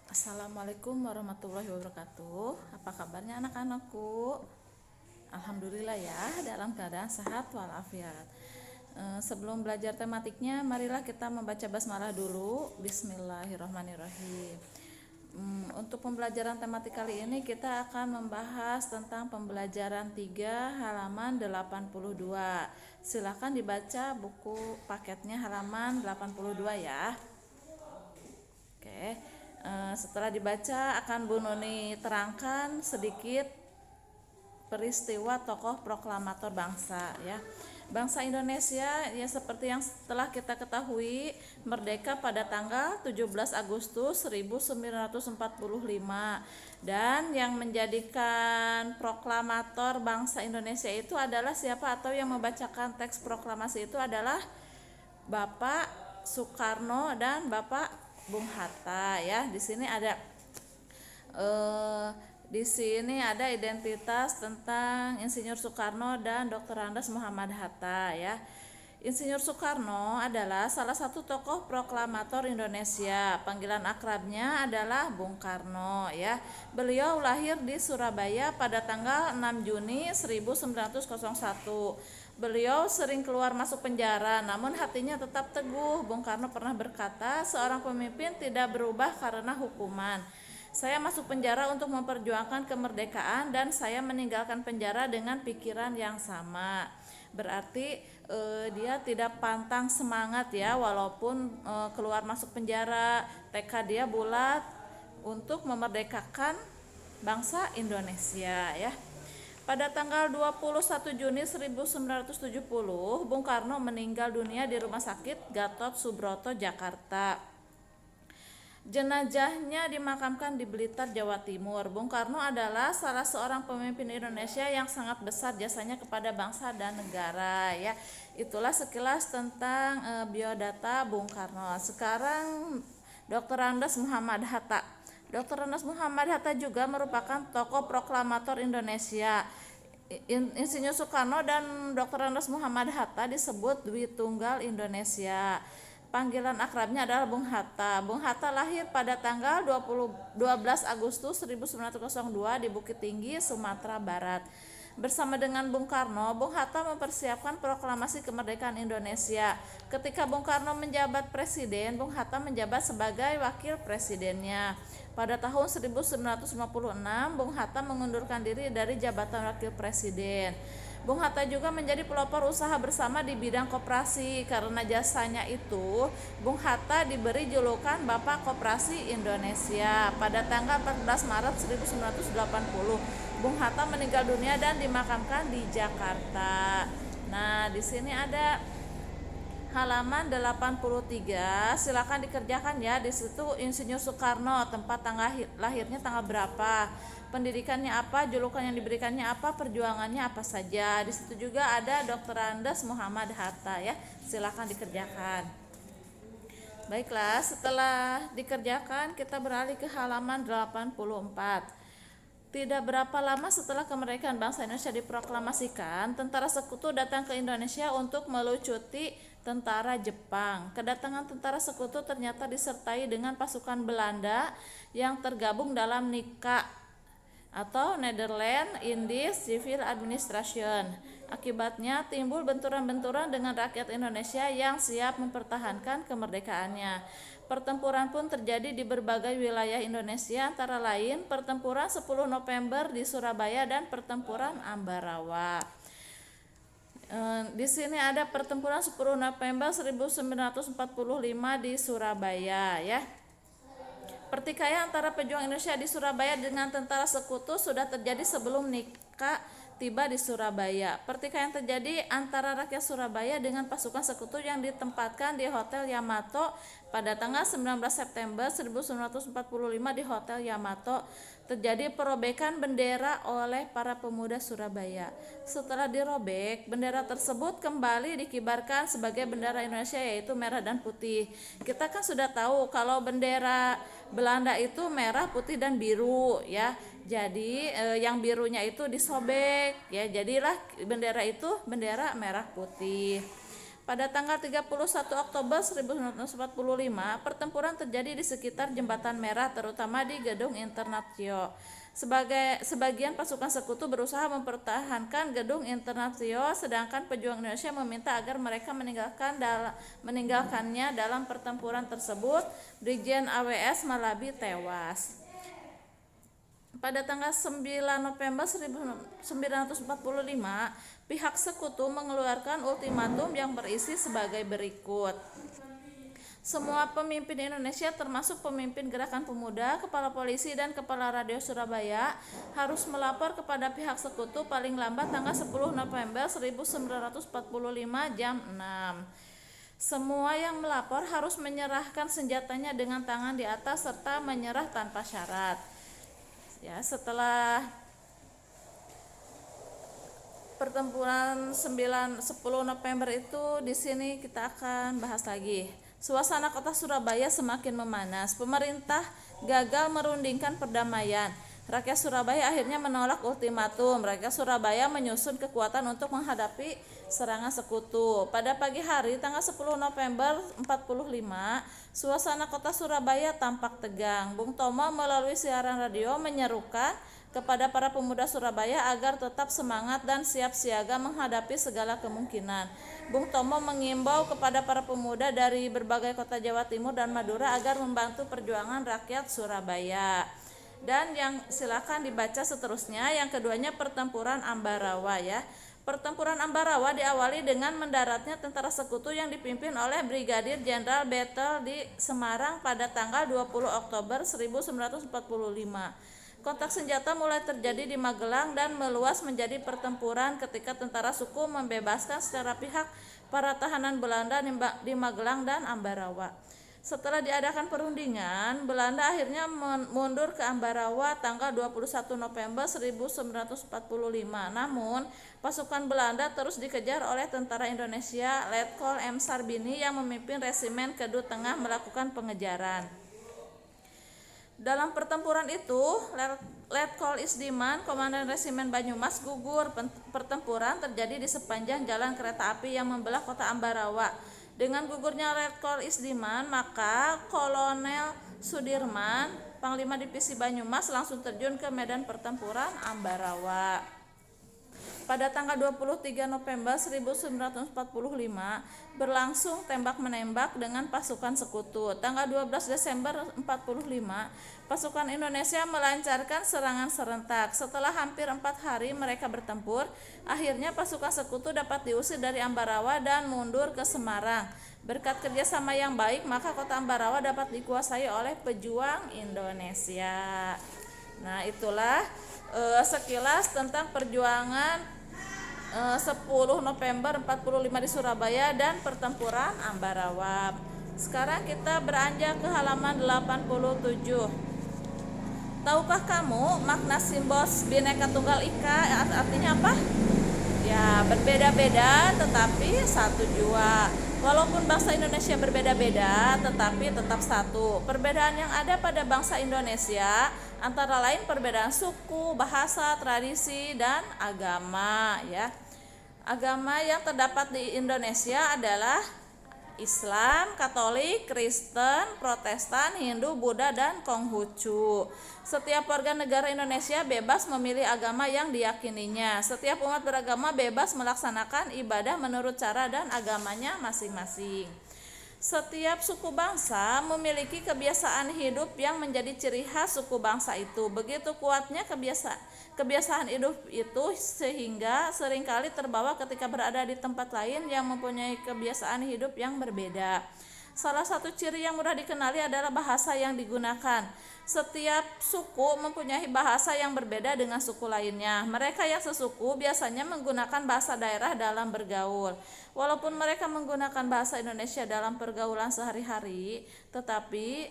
Assalamualaikum warahmatullahi wabarakatuh. Apa kabarnya anak-anakku? Alhamdulillah ya, dalam keadaan sehat walafiat. Sebelum belajar tematiknya, marilah kita membaca basmalah dulu. Bismillahirrahmanirrahim. Untuk pembelajaran tematik kali ini kita akan membahas tentang pembelajaran 3 halaman 82. Silakan dibaca buku paketnya halaman 82 ya. Oke. Setelah dibaca akan Bu Nuni terangkan sedikit peristiwa tokoh proklamator bangsa ya. Bangsa Indonesia ya seperti yang telah kita ketahui merdeka pada tanggal 17 Agustus 1945 dan yang menjadikan proklamator bangsa Indonesia itu adalah siapa atau yang membacakan teks proklamasi itu adalah Bapak Soekarno dan Bapak Bung Hatta ya. Di sini ada identitas tentang Insinyur Soekarno dan Dr. Andes Muhammad Hatta ya. Insinyur Soekarno adalah salah satu tokoh proklamator Indonesia. Panggilan akrabnya adalah Bung Karno ya. Beliau lahir di Surabaya pada tanggal 6 Juni 1901. Beliau sering keluar masuk penjara, namun hatinya tetap teguh. Bung Karno pernah berkata, seorang pemimpin tidak berubah karena hukuman. Saya masuk penjara untuk memperjuangkan kemerdekaan dan saya meninggalkan penjara dengan pikiran yang sama. Berarti dia tidak pantang semangat ya, walaupun keluar masuk penjara, tekad dia bulat untuk memerdekakan bangsa Indonesia ya. Pada tanggal 21 Juni 1970, Bung Karno meninggal dunia di Rumah Sakit Gatot Subroto, Jakarta. Jenazahnya dimakamkan di Blitar, Jawa Timur. Bung Karno adalah salah seorang pemimpin Indonesia yang sangat besar jasanya kepada bangsa dan negara ya. Itulah sekilas tentang biodata Bung Karno. Sekarang Dr. Andes Muhammad Hatta. Dr. Andes Muhammad Hatta juga merupakan tokoh proklamator Indonesia. Insinyur Soekarno dan Dr. Andes Muhammad Hatta disebut Dwi Tunggal Indonesia. Panggilan akrabnya adalah Bung Hatta. Bung Hatta lahir pada tanggal 12 Agustus 1902 di Bukit Tinggi, Sumatera Barat. Bersama dengan Bung Karno, Bung Hatta mempersiapkan proklamasi kemerdekaan Indonesia. Ketika Bung Karno menjabat presiden, Bung Hatta menjabat sebagai wakil presidennya. Pada tahun 1956, Bung Hatta mengundurkan diri dari jabatan wakil presiden. Bung Hatta juga menjadi pelopor usaha bersama di bidang koperasi. Karena jasanya itu, Bung Hatta diberi julukan Bapak Koperasi Indonesia. Pada tanggal 14 Maret 1980, Bung Hatta meninggal dunia dan dimakamkan di Jakarta. Nah, di sini ada halaman 83. Silakan dikerjakan ya. Di situ Insinyur Soekarno, tempat tanggal lahirnya tanggal berapa, pendidikannya apa, julukan yang diberikannya apa, perjuangannya apa saja. Di situ juga ada Dr. Andes Muhammad Hatta ya. Silakan dikerjakan. Baiklah, setelah dikerjakan kita beralih ke halaman 84. Tidak berapa lama setelah kemerdekaan bangsa Indonesia diproklamasikan, tentara sekutu datang ke Indonesia untuk melucuti tentara Jepang. Kedatangan tentara sekutu ternyata disertai dengan pasukan Belanda yang tergabung dalam NICA atau Netherlands Indies Civil Administration. Akibatnya timbul benturan-benturan dengan rakyat Indonesia yang siap mempertahankan kemerdekaannya. Pertempuran pun terjadi di berbagai wilayah Indonesia, antara lain pertempuran 10 November di Surabaya dan pertempuran Ambarawa. Di sini ada pertempuran 10 November 1945 di Surabaya ya. Pertikaian antara pejuang Indonesia di Surabaya dengan tentara sekutu sudah terjadi sebelum NICA tiba di Surabaya. Pertikaian terjadi antara rakyat Surabaya dengan pasukan sekutu yang ditempatkan di Hotel Yamato pada tanggal 19 September 1945 di Hotel Yamato. Terjadi perobekan bendera oleh para pemuda Surabaya. Setelah dirobek, bendera tersebut kembali dikibarkan sebagai bendera Indonesia, yaitu merah dan putih. Kita kan sudah tahu kalau bendera Belanda itu merah, putih, dan biru ya. Jadi yang birunya itu disobek ya, jadilah bendera itu bendera merah putih. Pada tanggal 31 Oktober 1945, pertempuran terjadi di sekitar Jembatan Merah, terutama di Gedung Internatio. Sebagian pasukan sekutu berusaha mempertahankan Gedung Internatio, sedangkan pejuang Indonesia meminta agar mereka meninggalkannya. Dalam pertempuran tersebut, Brigjen AWS Malabi tewas. Pada tanggal 9 November 1945, pihak sekutu mengeluarkan ultimatum yang berisi sebagai berikut. Semua pemimpin Indonesia termasuk pemimpin Gerakan Pemuda, Kepala Polisi, dan Kepala Radio Surabaya harus melapor kepada pihak sekutu paling lambat tanggal 10 November 1945 jam 6. Semua yang melapor harus menyerahkan senjatanya dengan tangan di atas serta menyerah tanpa syarat. Ya, setelah pertempuran 10 November itu, di sini kita akan bahas lagi. Suasana kota Surabaya semakin memanas. Pemerintah gagal merundingkan perdamaian. Rakyat Surabaya akhirnya menolak ultimatum. Rakyat Surabaya menyusun kekuatan untuk menghadapi serangan sekutu. Pada pagi hari tanggal 10 November 45, suasana kota Surabaya tampak tegang. Bung Tomo melalui siaran radio menyerukan kepada para pemuda Surabaya agar tetap semangat dan siap siaga menghadapi segala kemungkinan. Bung Tomo mengimbau kepada para pemuda dari berbagai kota Jawa Timur dan Madura agar membantu perjuangan rakyat Surabaya. Dan yang silakan dibaca seterusnya, yang keduanya pertempuran Ambarawa ya. Pertempuran Ambarawa diawali dengan mendaratnya tentara sekutu yang dipimpin oleh Brigadir Jenderal Bethel di Semarang pada tanggal 20 Oktober 1945. Kontak senjata mulai terjadi di Magelang dan meluas menjadi pertempuran ketika tentara suku membebaskan secara pihak para tahanan Belanda di Magelang dan Ambarawa. Setelah diadakan perundingan, Belanda akhirnya mundur ke Ambarawa tanggal 21 November 1945. Namun, pasukan Belanda terus dikejar oleh tentara Indonesia. Letkol M. Sarbini yang memimpin Resimen Kedu Tengah melakukan pengejaran. Dalam pertempuran itu, Letkol Isdiman, Komandan Resimen Banyumas, gugur. Pertempuran terjadi di sepanjang jalan kereta api yang membelah kota Ambarawa. Dengan gugurnya Letkol Isdiman, maka Kolonel Sudirman, Panglima Divisi Banyumas, langsung terjun ke medan pertempuran Ambarawa. Pada tanggal 23 November 1945 berlangsung tembak-menembak dengan pasukan sekutu. Tanggal 12 Desember 1945 pasukan Indonesia melancarkan serangan serentak. Setelah hampir 4 hari mereka bertempur, akhirnya pasukan sekutu dapat diusir dari Ambarawa dan mundur ke Semarang. Berkat kerjasama yang baik, maka kota Ambarawa dapat dikuasai oleh pejuang Indonesia. Nah, itulah sekilas tentang perjuangan 10 November 45 di Surabaya dan pertempuran Ambarawa. Sekarang kita beranjak ke halaman 87. Tahukah kamu makna simbol Bhinneka Tunggal Ika artinya apa? Ya, berbeda-beda tetapi satu jua. Walaupun bangsa Indonesia berbeda-beda tetapi tetap satu. Perbedaan yang ada pada bangsa Indonesia antara lain perbedaan suku, bahasa, tradisi, dan agama ya. Agama yang terdapat di Indonesia adalah Islam, Katolik, Kristen, Protestan, Hindu, Buddha, dan Konghucu. Setiap warga negara Indonesia bebas memilih agama yang diyakininya. Setiap umat beragama bebas melaksanakan ibadah menurut cara dan agamanya masing-masing. Setiap suku bangsa memiliki kebiasaan hidup yang menjadi ciri khas suku bangsa itu. Begitu kuatnya kebiasaan hidup itu sehingga seringkali terbawa ketika berada di tempat lain yang mempunyai kebiasaan hidup yang berbeda. Salah satu ciri yang mudah dikenali adalah bahasa yang digunakan. Setiap suku mempunyai bahasa yang berbeda dengan suku lainnya. Mereka yang sesuku biasanya menggunakan bahasa daerah dalam bergaul. Walaupun mereka menggunakan bahasa Indonesia dalam pergaulan sehari-hari, tetapi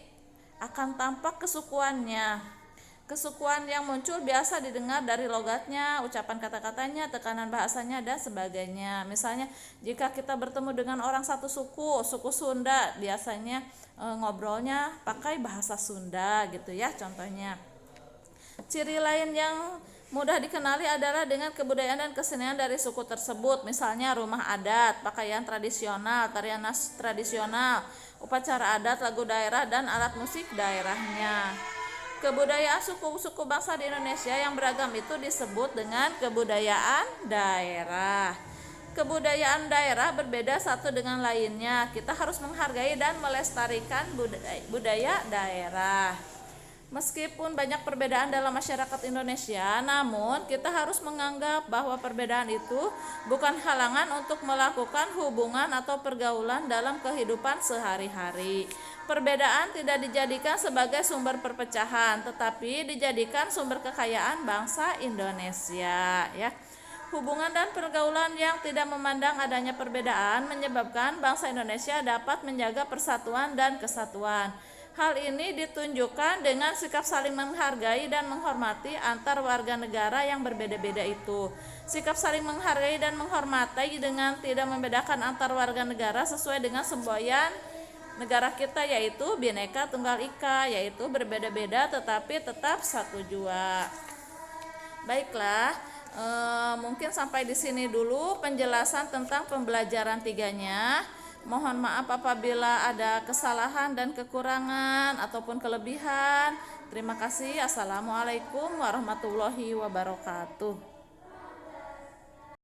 akan tampak kesukuannya. Kesukuan yang muncul biasa didengar dari logatnya, ucapan kata-katanya, tekanan bahasanya, dan sebagainya. Misalnya, jika kita bertemu dengan orang satu suku Sunda, biasanya ngobrolnya pakai bahasa Sunda gitu ya contohnya. Ciri lain yang Mudah dikenali adalah dengan kebudayaan dan kesenian dari suku tersebut, misalnya rumah adat, pakaian tradisional, tarian tradisional, upacara adat, lagu daerah, dan alat musik daerahnya. Kebudayaan suku-suku bangsa di Indonesia yang beragam itu disebut dengan kebudayaan daerah. Kebudayaan daerah berbeda satu dengan lainnya. Kita harus menghargai dan melestarikan budaya daerah. Meskipun banyak perbedaan dalam masyarakat Indonesia, namun kita harus menganggap bahwa perbedaan itu bukan halangan untuk melakukan hubungan atau pergaulan dalam kehidupan sehari-hari. Perbedaan tidak dijadikan sebagai sumber perpecahan, tetapi dijadikan sumber kekayaan bangsa Indonesia, ya. Hubungan dan pergaulan yang tidak memandang adanya perbedaan menyebabkan bangsa Indonesia dapat menjaga persatuan dan kesatuan. Hal ini ditunjukkan dengan sikap saling menghargai dan menghormati antar warga negara yang berbeda-beda itu. Sikap saling menghargai dan menghormati dengan tidak membedakan antar warga negara sesuai dengan semboyan negara kita, yaitu Bhinneka Tunggal Ika, yaitu berbeda-beda tetapi tetap satu jua. Baiklah, mungkin sampai di sini dulu penjelasan tentang pembelajaran 3-nya. Mohon maaf apabila ada kesalahan dan kekurangan ataupun kelebihan. Terima kasih. Assalamualaikum warahmatullahi wabarakatuh.